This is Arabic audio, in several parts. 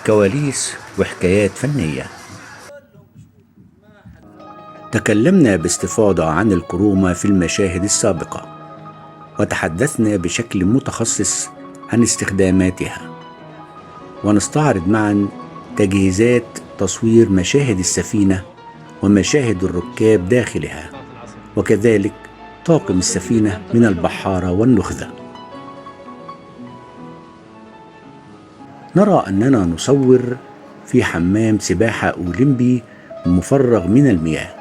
كواليس وحكايات فنية. تكلمنا باستفاضة عن الكرومة في المشاهد السابقة، وتحدثنا بشكل متخصص عن استخداماتها، ونستعرض معا تجهيزات تصوير مشاهد السفينة ومشاهد الركاب داخلها، وكذلك طاقم السفينة من البحارة والنخذة. نرى أننا نصور في حمام سباحة أولمبي مفرغ من المياه،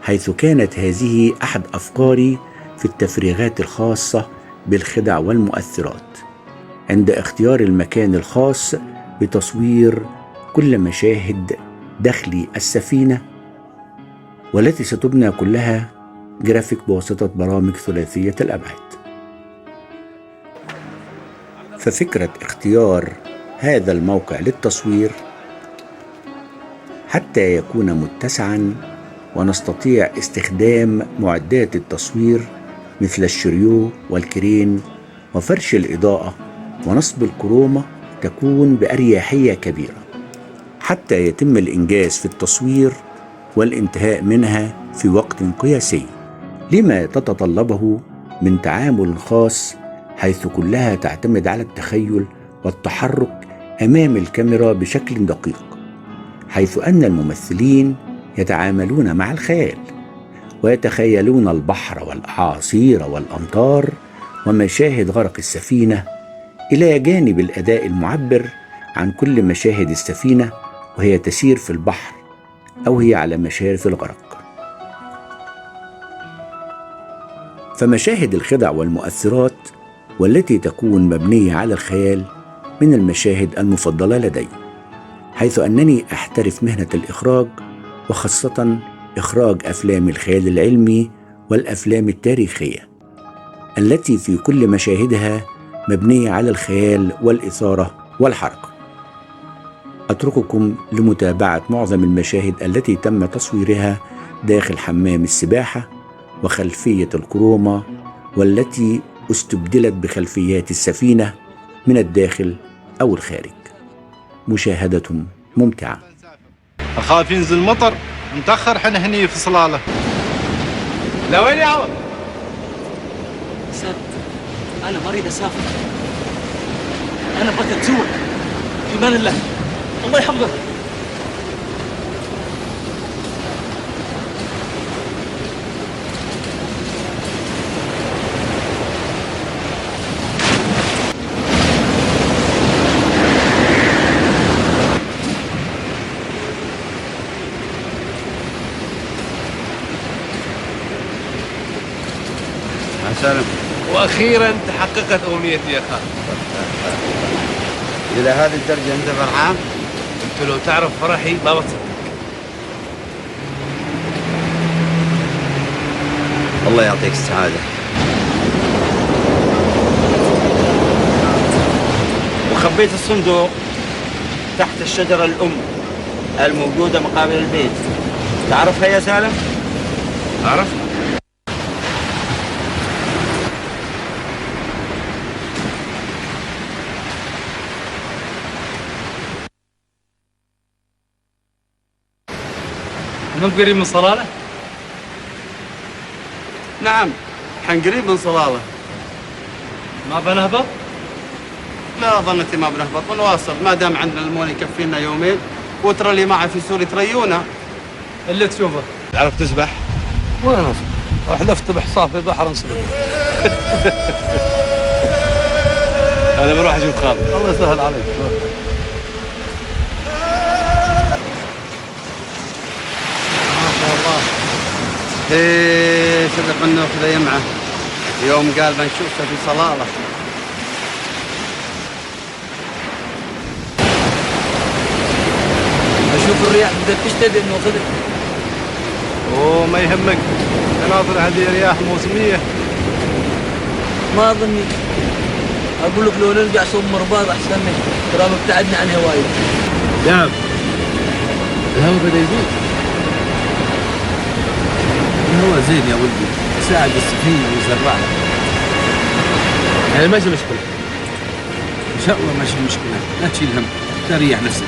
حيث كانت هذه أحد أفكاري في التفريغات الخاصة بالخدع والمؤثرات عند اختيار المكان الخاص بتصوير كل مشاهد داخل السفينة، والتي ستبنى كلها جرافيك بواسطة برامج ثلاثية الأبعاد. ففكرة اختيار هذا الموقع للتصوير حتى يكون متسعا ونستطيع استخدام معدات التصوير مثل الشريو والكرين وفرش الإضاءة ونصب الكرومة تكون بأريحية كبيرة، حتى يتم الإنجاز في التصوير والانتهاء منها في وقت قياسي، لما تتطلبه من تعامل خاص، حيث كلها تعتمد على التخيل والتحرك أمام الكاميرا بشكل دقيق، حيث أن الممثلين يتعاملون مع الخيال ويتخيلون البحر والأعاصير والأمطار ومشاهد غرق السفينة، إلى جانب الأداء المعبر عن كل مشاهد السفينة وهي تسير في البحر أو هي على مشارف الغرق. فمشاهد الخدع والمؤثرات والتي تكون مبنية على الخيال من المشاهد المفضلة لدي، حيث أنني أحترف مهنة الإخراج، وخاصة إخراج أفلام الخيال العلمي والأفلام التاريخية التي في كل مشاهدها مبنية على الخيال والإثارة والحركة. أترككم لمتابعة معظم المشاهد التي تم تصويرها داخل حمام السباحة وخلفية الكرومة، والتي استبدلت بخلفيات السفينة من الداخل أو الخارج. مشاهدة ممتعة. أخاف ينزل مطر متأخر، حنا هني في صلالة. لا وين يا عوض؟ ساد، أنا ما أريد أسافر، أنا بغيت أتزوج. في أمان الله، الله يحفظك. سالم، واخيرا تحققت امنيتي يا خال. الى هذه الدرجه انت فرحان؟ انت لو تعرف فرحي ما بتصدق. الله يعطيك السعاده. وخبيت الصندوق تحت الشجره الام الموجوده مقابل البيت. تعرفها يا سالم؟ اعرف. من قريب من صلالة؟ نعم، حنقريب من صلالة. ما بنهبط؟ لا ظنتي ما بنهبط، ونواصل ما دام عندنا المول يكفينا يومين، وترى اللي معي في سوري تريونا. اللي تشوفه. تعرف تسبح؟ وين أصبح؟ حلفت بحصاه في بحر انسلب. أنا بروح أشوف خالد. الله يسهل عليك. ايه صدق انه كذا يمعه يوم قال بنشوفه في صلالة. أشوف الرياح بدأت تشتد إنه صدق. اوه ما يهمك، تناظر هذه رياح موسمية. ما أظني. أقول لك لو نرجع صوب مرباط أحسن منه، ترى ابتعدنا عن هوايه. نعم. الهواء بدأ يزيد. الهواء زين يا ولدي، يساعد السفينة ويزرعها. يعني ماشي مشكلة. إن شاء الله ماشي مشكلة، لا تشيل هم. تريح نفسك.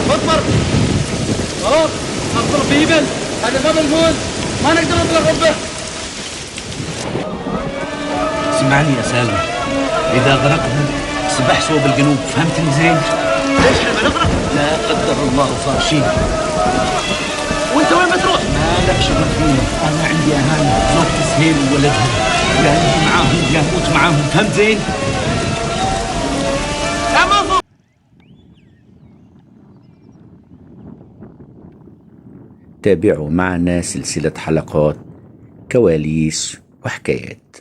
اطمر خلاص نضرب بيبل، هذا باب المول ما نقدر نطلق به. اسمعني يا سالم، إذا غرقنا سبح صوب الجنوب، فهمتني زين؟ ليش احنا بنغرق؟ لا قدر الله صار شيء. وانت وين بتروح؟ ما لك شغل فينا، أنا عندي أهاني، زوجتي سهيل وولدها، يا أنت معاهم يا أموت معاهم، فهمت زين؟ يا منصور تابعوا معنا سلسلة حلقات كواليس وحكايات.